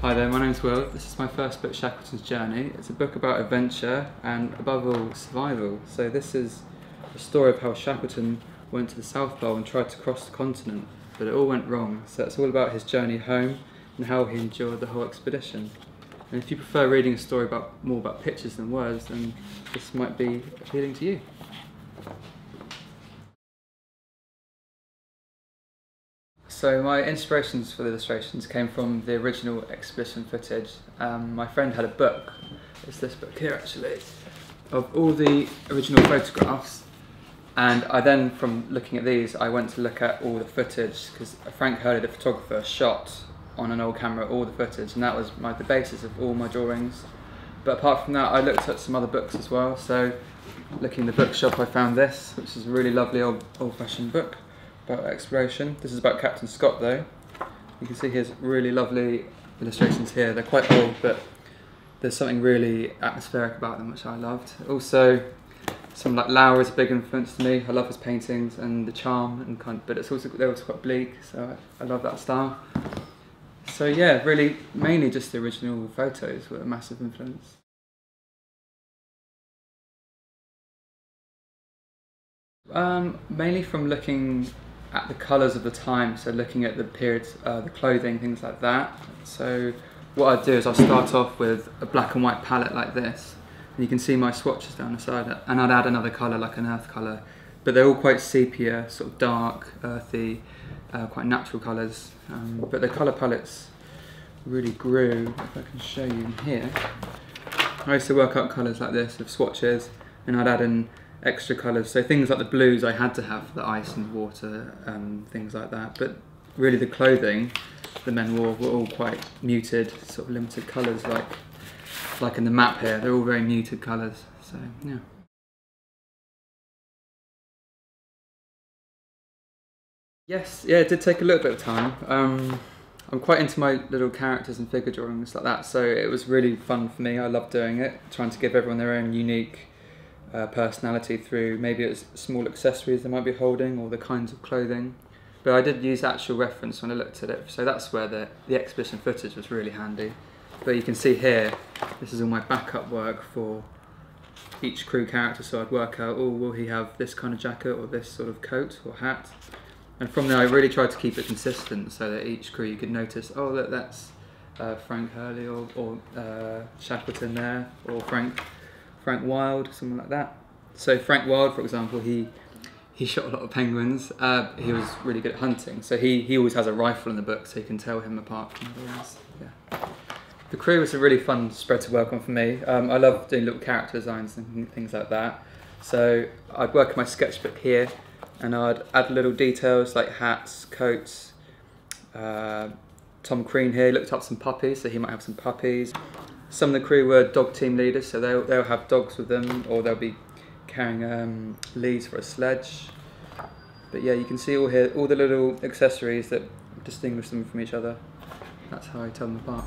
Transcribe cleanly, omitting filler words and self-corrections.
Hi there, my name's Will. This is my first book, Shackleton's Journey. It's a book about adventure and, above all, survival. So this is a story of how Shackleton went to the South Pole and tried to cross the continent, but it all went wrong. So it's all about his journey home and how he endured the whole expedition. And if you prefer reading a story more about pictures than words, then this might be appealing to you. So my inspirations for the illustrations came from the original expedition footage. My friend had a book, it's this book here actually, of all the original photographs, and I then, from looking at these, I went to look at all the footage, because Frank Hurley, the photographer, shot on an old camera all the footage, and that was the basis of all my drawings. But apart from that, I looked at some other books as well. So looking in the bookshop, I found this, which is a really lovely old-fashioned book about exploration. This is about Captain Scott though. You can see his really lovely illustrations here. They're quite old, but there's something really atmospheric about them which I loved. Also, someone like Lauer is a big influence to me. I love his paintings and the charm, and but it's also, they're also quite bleak, so I love that style. So yeah, really mainly just the original photos were a massive influence. Mainly from looking at the colours of the time, so looking at the periods, the clothing, things like that. So what I'd do is I'll start off with a black and white palette like this, and you can see my swatches down the side, and I'd add another colour like an earth colour, but they're all quite sepia, sort of dark, earthy, quite natural colours, but the colour palettes really grew, if I can show you in here. I used to work out colours like this with swatches, and I'd add in extra colours, so things like the blues I had to have for the ice and water, things like that, but really the clothing the men wore were all quite muted, sort of limited colours, like in the map here, they're all very muted colours, so yeah. Yes, yeah, it did take a little bit of time. I'm quite into my little characters and figure drawings like that, so it was really fun for me. I love doing it, trying to give everyone their own unique personality through maybe it's small accessories they might be holding or the kinds of clothing. But I did use actual reference when I looked at it, so that's where the exhibition footage was really handy. But you can see here, this is all my backup work for each crew character, so I'd work out, oh, will he have this kind of jacket or this sort of coat or hat? And from there I really tried to keep it consistent so that each crew you could notice, oh look, that's Frank Hurley or Shackleton there, or Frank Wilde, something like that. So Frank Wilde, for example, he shot a lot of penguins. He was really good at hunting, so he always has a rifle in the book, so you can tell him apart from the others. Yeah. The crew was a really fun spread to work on for me. I love doing little character designs and things like that. So I'd work in my sketchbook here, and I'd add little details like hats, coats. Tom Crean here looked up some puppies, so he might have some puppies. Some of the crew were dog team leaders, so they'll have dogs with them, or they'll be carrying leads for a sledge. But yeah, you can see all here, all the little accessories that distinguish them from each other. That's how I tell them apart.